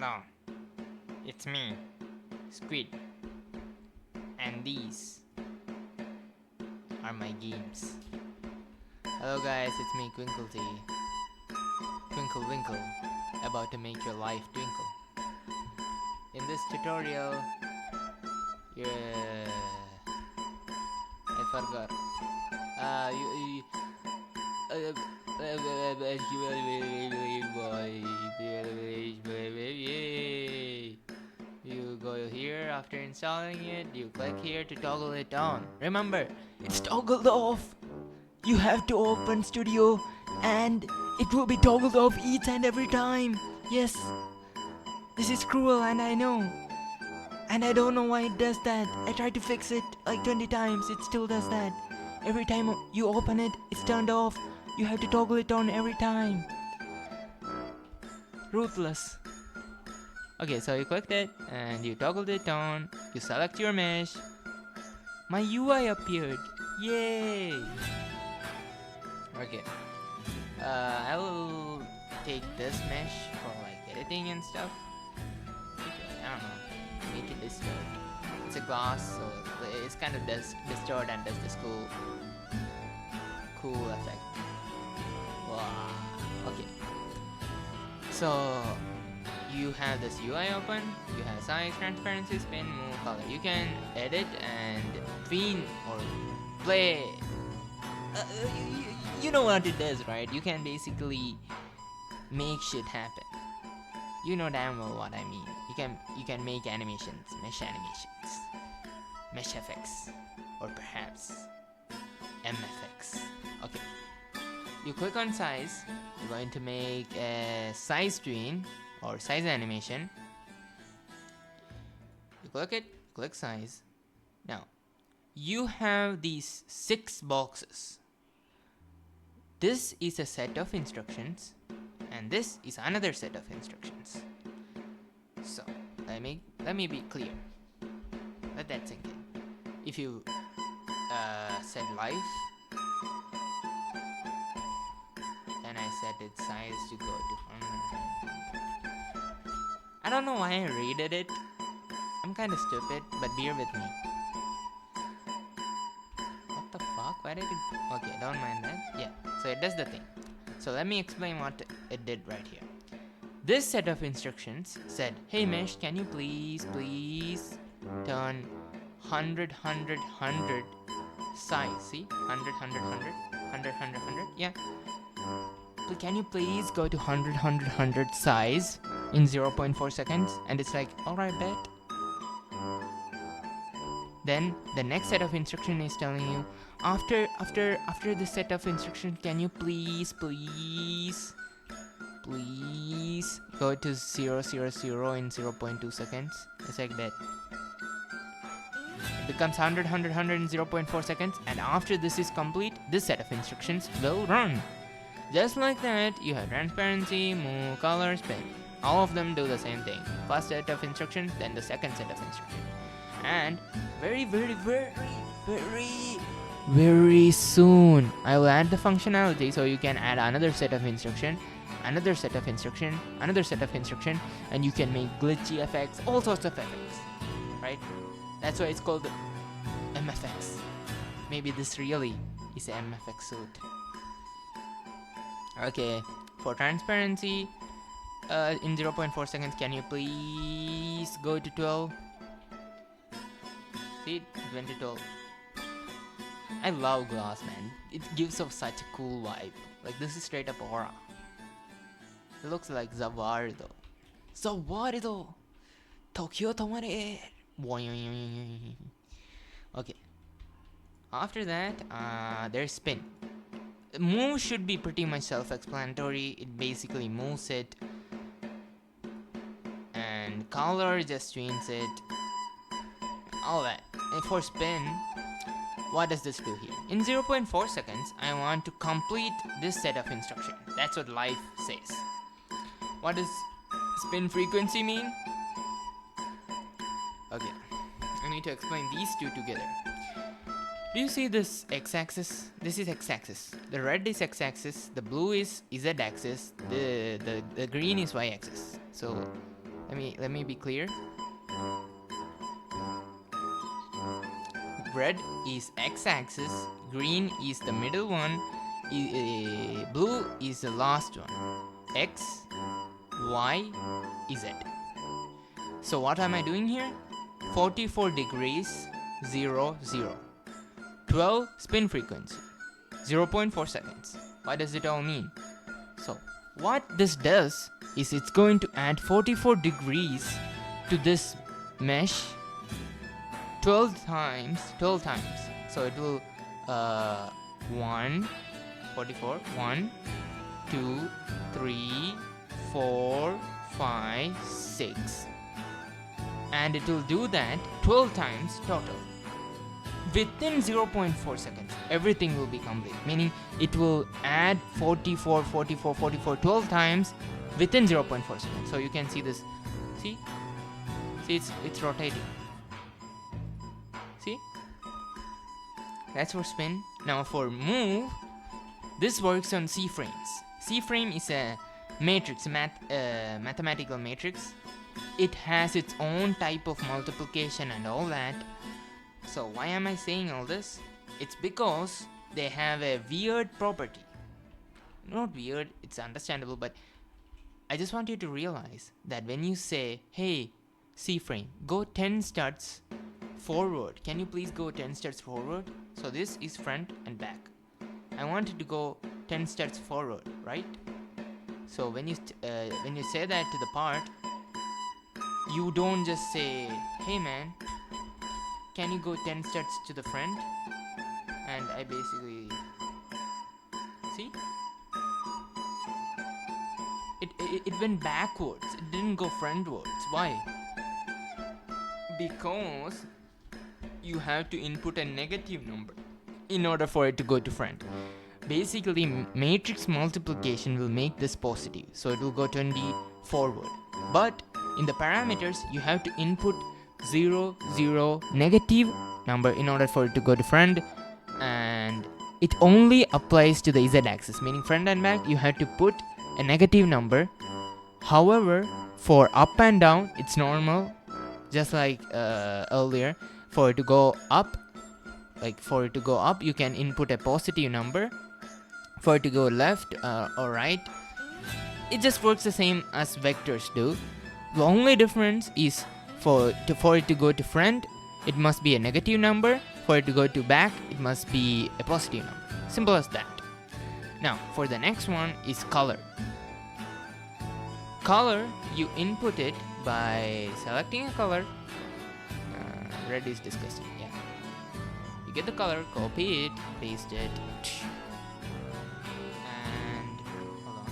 Hello, it's me, Squid, and these are my games. Hello guys, it's me, Twinkle Winkle, about to make your life twinkle. In this tutorial, I forgot. You go here after installing it, you click here to toggle it on. Remember, it's toggled off. You have to open Studio and it will be toggled off each and every time. Yes, this is cruel and I know. And I don't know why it does that. I tried to fix it like 20 times, it still does that. Every time you open it, it's turned off. You have to toggle it on every time. Ruthless. Okay, so you clicked it and you toggled it on. You select your mesh. My UI appeared. Yay! Okay. I will take this mesh for like editing and stuff. I don't know. Make it distort. It's a glass, so it's kind of distort and does this cool effect. Wow. Okay. So you have this UI open. You have size, transparency, spin, move, color. You can edit and tween or play. You know what it does, right? You can basically make shit happen. You know damn well what I mean. You can make animations, mesh effects, or perhaps MFX. Okay. You click on size. You're going to make a size tween or size animation. You click it, click size. Now, you have these 6 boxes. This is a set of instructions, and this is another set of instructions. So, let me be clear. Let that sink in. If you set life, then I set its size to go to 100. I don't know why I rated it. I'm kinda stupid, but bear with me. What the fuck? Why did it... Okay, don't mind that. Yeah, so it does the thing. So let me explain what it did right here. This set of instructions said, hey mesh, can you please turn 100, 100, 100 size. See? 100, 100, 100, 100, 100, 100. Yeah. Can you please go to 100, 100, 100 size in 0.4 seconds? And it's like, alright, bet. Then the next set of instruction is telling you, after this set of instructions, can you please go to 0, 0, 0 in 0.2 seconds? It's like that. It becomes 100, 100, 100 in 0.4 seconds, and after this is complete, this set of instructions will run. Just like that, you have transparency, move, color, spin. All of them do the same thing. First set of instructions, then the second set of instructions. And very soon, I will add the functionality so you can add another set of instruction, another set of instruction, another set of instruction, and you can make glitchy effects, all sorts of effects, right? That's why it's called MFX. Maybe this really is a MFX suit. Okay, for transparency, in 0.4 seconds, can you please go to 12? See, it went to 12. I love glass, man. It gives off such a cool vibe. Like, this is straight up aura. It looks like Zavarido. Tokyo Tomare. Okay. After that, there's spin. Move should be pretty much self-explanatory. It basically moves it. And color just tweens it. All that. And for spin, what does this do here? In 0.4 seconds, I want to complete this set of instructions. That's what life says. What does spin frequency mean? Okay, I need to explain these two together. Do you see this x-axis? This is x-axis. The red is x-axis, the blue is z-axis, the green is y-axis. So let me be clear. Red is x-axis, green is the middle one, blue is the last one. X, Y, Z. So what am I doing here? 44 degrees, 0, 0. 12 spin frequency, 0.4 seconds. What does it all mean? So what this does is it's going to add 44 degrees to this mesh 12 times. So it will 1, 44, 1, 2, 3, 4, 5, 6. And it will do that 12 times total. Within 0.4 seconds, everything will be complete. Meaning it will add 44, 44, 44, 12 times within 0.4 seconds. So you can see this. See, it's rotating. See? That's for spin. Now for move, this works on C-frames. C-frame is a matrix, mathematical matrix. It has its own type of multiplication and all that. So why am I saying all this? It's because they have a weird property. Not weird, it's understandable, but I just want you to realize that when you say, hey, C-frame, go 10 studs forward. Can you please go 10 studs forward? So this is front and back. I want it to go 10 studs forward, right? So when you say that to the part, you don't just say, hey man, can you go 10 steps to the front? And I basically, see? It went backwards. It didn't go frontwards. Why? Because you have to input a negative number in order for it to go to front. Basically, matrix multiplication will make this positive. So it will go 20 forward. But in the parameters, you have to input 0, 0, negative number in order for it to go to front, and it only applies to the z-axis, meaning front and back you have to put a negative number. However, for up and down it's normal, just like earlier. For it to go up, you can input a positive number. For it to go left or right, it just works the same as vectors do. The only difference is for it to go to front, it must be a negative number. For it to go to back, it must be a positive number. Simple as that. Now, for the next one is color. Color, you input it by selecting a color. Red is disgusting, yeah. You get the color, copy it, paste it. And, hold on.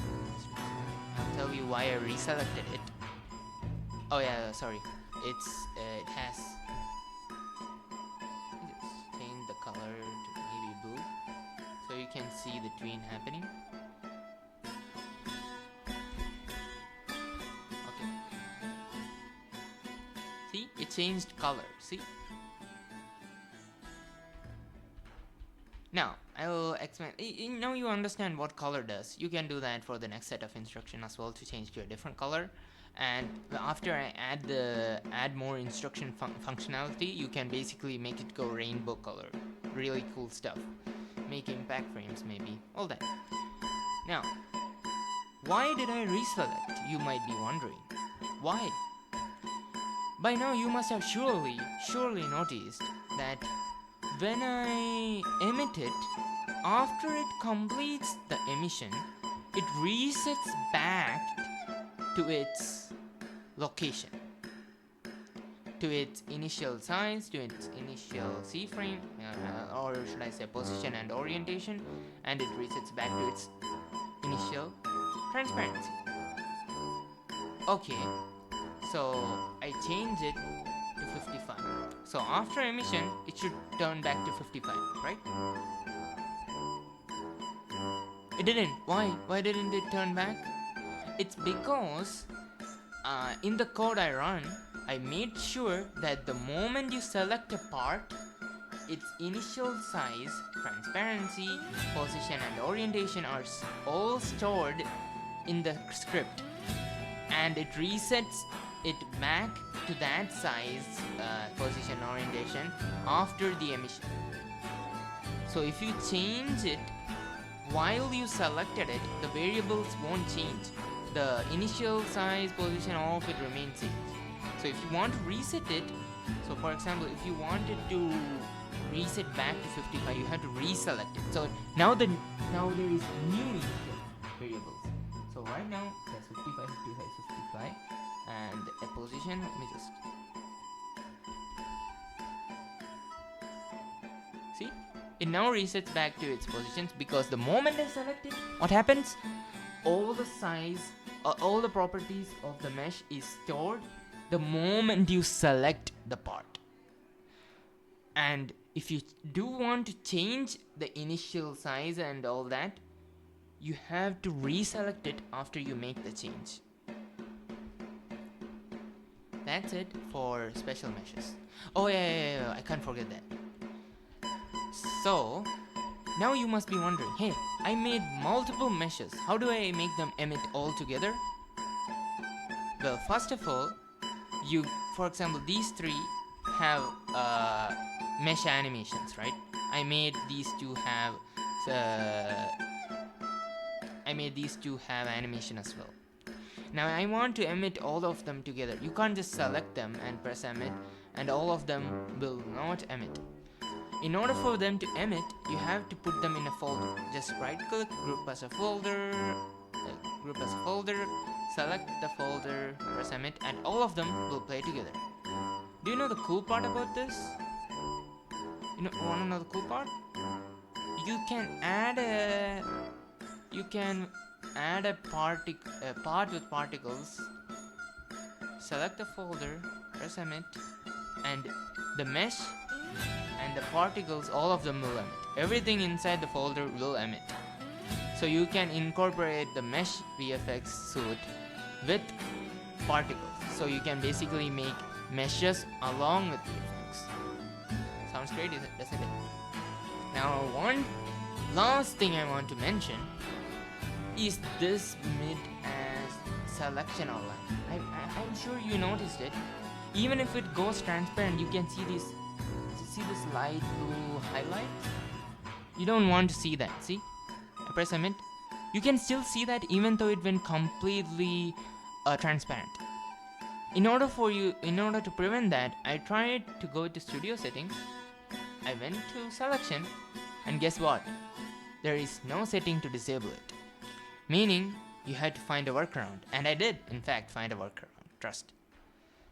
I'll tell you why I reselected it. Oh yeah, sorry. It has, just change the color to maybe blue, so you can see the tween happening. Okay. See, it changed color. See. Now I will explain. Now you understand what color does. You can do that for the next set of instruction as well to change to a different color. And after I add more instruction functionality, you can basically make it go rainbow color. Really cool stuff. Make impact frames maybe. All that. Now, why did I reselect? You might be wondering. Why? By now you must have surely noticed that when I emit it, after it completes the emission, it resets back to its location, to its initial size, to its initial C-frame, or should I say position and orientation, and it resets back to its initial transparency. Okay, so I change it to 55. So after emission, it should turn back to 55, right? It didn't. Why? Why didn't it turn back? It's because in the code I run, I made sure that the moment you select a part, its initial size, transparency, position and orientation are all stored in the script, and it resets it back to that size, position, orientation after the emission. So if you change it while you selected it, the variables won't change. The initial size, position, all of it remains same. So if you want to reset it, so for example, if you wanted to reset back to 55, you have to reselect it. So now there is new initial variables. So right now that's 55, 55, 55, and a position. Let me just see. It now resets back to its positions because the moment I select it, what happens? All the size, all the properties of the mesh is stored the moment you select the part. And if you do want to change the initial size and all that, you have to reselect it after you make the change. That's it for special meshes. Oh yeah, I can't forget that. So now you must be wondering, hey, I made multiple meshes. How do I make them emit all together? Well, first of all, for example, these three have mesh animations, right? I made these two have animation as well. Now I want to emit all of them together. You can't just select them and press emit and all of them will not emit. In order for them to emit, you have to put them in a folder. Just right click, group as a folder, select the folder, press emit, and all of them will play together. Do you know the cool part about this? Wanna know the cool part? You can add a part with particles. Select the folder, press emit, and the mesh and the particles, all of them will emit. Everything inside the folder will emit. So you can incorporate the mesh VFX suite with particles. So you can basically make meshes along with VFX. Sounds great, doesn't it? Now one last thing I want to mention is this mid as selection outline. I'm sure you noticed it. Even if it goes transparent, you can see this light blue highlight. You don't want to see that. See, I press emit. You can still see that even though it went completely transparent. In order to prevent that, I tried to go to studio settings. I went to selection, and guess what? There is no setting to disable it. Meaning, you had to find a workaround, and I did, in fact, find a workaround. Trust.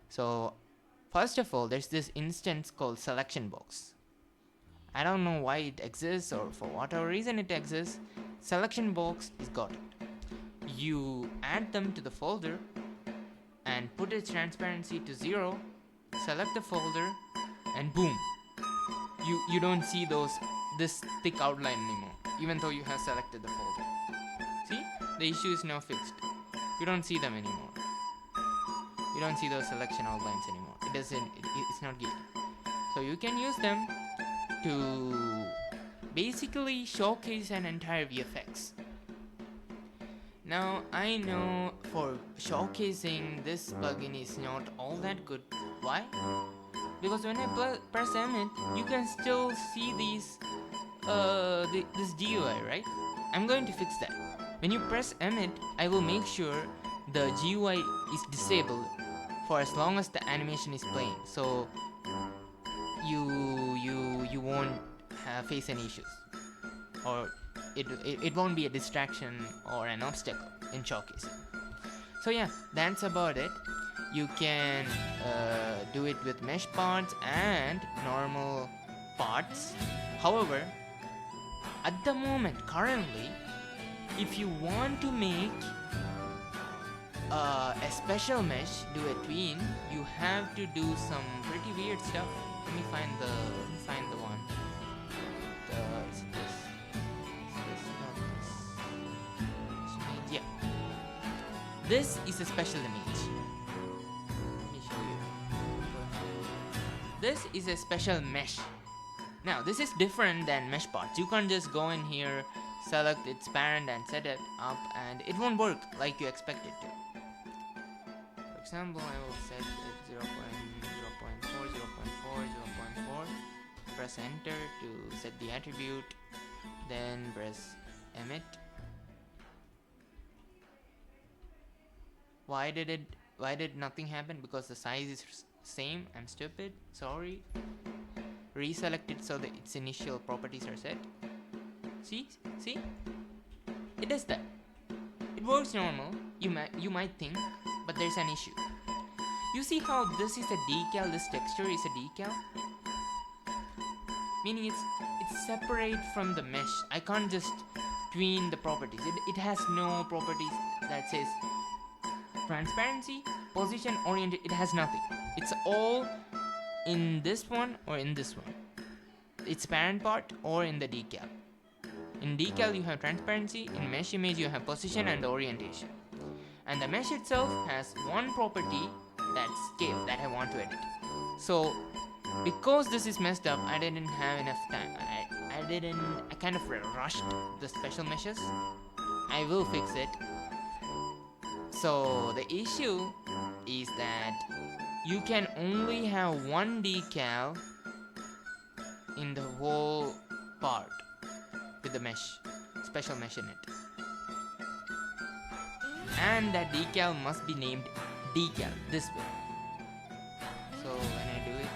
So, first of all, there's this instance called selection box. I don't know why it exists or for whatever reason it exists. Selection box is got it. You add them to the folder and put its transparency to 0. Select the folder, and boom. You don't see this thick outline anymore, even though you have selected the folder. See, the issue is now fixed. You don't see them anymore. You don't see those selection outlines anymore. It's not good. So you can use them to basically showcase an entire VFX. Now I know for showcasing this plugin is not all that good. Why? Because when I press emit, you can still see this GUI, right? I'm going to fix that. When you press emit, I will make sure the GUI is disabled for as long as the animation is playing, so you won't face any issues, or it won't be a distraction or an obstacle in showcasing. So yeah, that's about it. You can do it with mesh parts and normal parts. However, at the moment, currently, if you want to make a special mesh, do a tween, you have to do some pretty weird stuff. Let me find the one. Is this not this? Yeah. This is a special image. Let me show you. This is a special mesh. Now, this is different than mesh parts. You can't just go in here, select its parent and set it up, and it won't work like you expect it to. For example, I will set it 0.4, 0.4, 0.4. Press enter to set the attribute, then press emit. Why did nothing happen? Because the size is same. I'm stupid, sorry. Reselect it so that its initial properties are set. See, it does that. It works normal, you might think, but there's an issue. You see how this is a decal, this texture is a decal? Meaning it's separate from the mesh. I can't just tween the properties. It has no properties that says transparency, position, oriented. It has nothing. It's all in this one or in this one. It's parent part or in the decal. In decal you have transparency, in mesh image you have position and orientation. And the mesh itself has one property, that's scale, that I want to edit. So because this is messed up, I didn't have enough time. I kind of rushed the special meshes. I will fix it. So the issue is that you can only have one decal in the whole part with the mesh, special mesh in it. And that decal must be named decal this way. So when I do it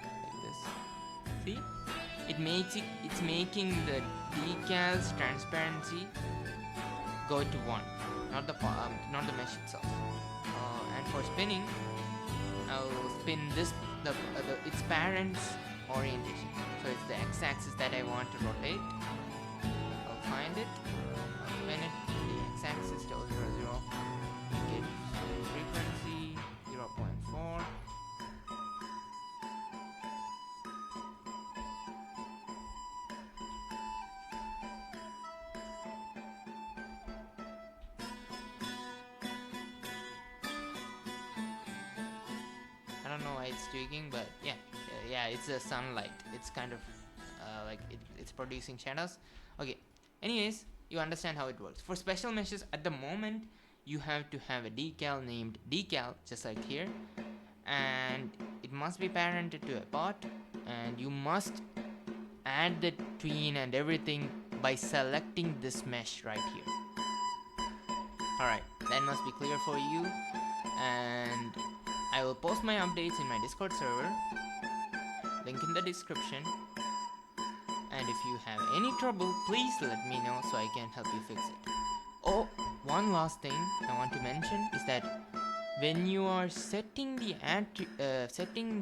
like this, see, it's making the decal's transparency go to 1, not the mesh itself. And for spinning, I'll spin this its parent's orientation. So it's the x-axis that I want to rotate. I'll find it, I'll spin it, the x-axis to 0, 0, get frequency 0.4. I don't know why it's tweaking, but yeah, it's the sunlight. It's kind of like it's producing shadows. Okay, anyways, you understand how it works. For special meshes, at the moment, you have to have a decal named decal, just like here, and it must be parented to a pot, and you must add the tween and everything by selecting this mesh right here. Alright, that must be clear for you, and I will post my updates in my Discord server, link in the description, and if you have any trouble, please let me know so I can help you fix it. Oh, one last thing I want to mention is that when you are setting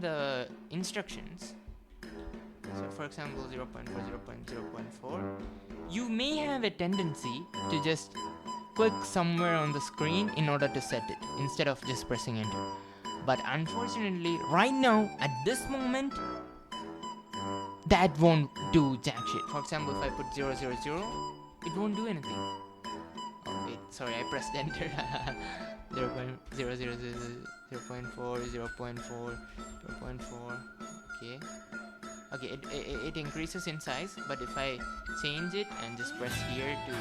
the instructions, so for example 0.4, 0.4, you may have a tendency to just click somewhere on the screen in order to set it instead of just pressing enter. But unfortunately, right now, at this moment, that won't do jack shit. For example, if I put 0, 0, 0, it won't do anything. Oh wait, sorry, I pressed enter. 0, 0, 0, 0, 0.4, 0.4, 0.4, okay, it increases in size, but if I change it and just press here to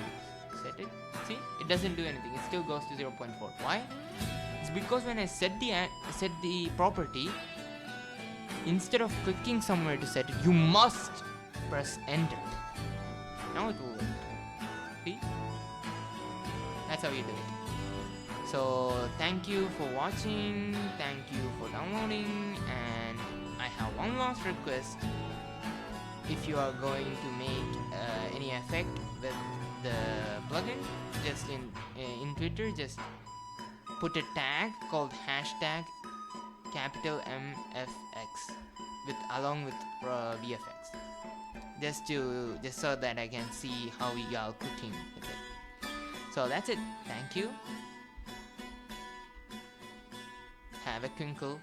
set it, see, it doesn't do anything, it still goes to 0.4. Why? It's because when I set the property, instead of clicking somewhere to set it, you must press enter. Now it will work. See? That's how you do it. So thank you for watching, thank you for downloading, and I have one last request. If you are going to make any effect with the plugin, just in Twitter, just put a tag called hashtag capital MFX along with VFX, just so that I can see how we are cooking with it. So that's it. Thank you. Have a twinkle,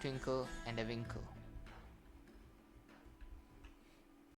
twinkle, and a winkle.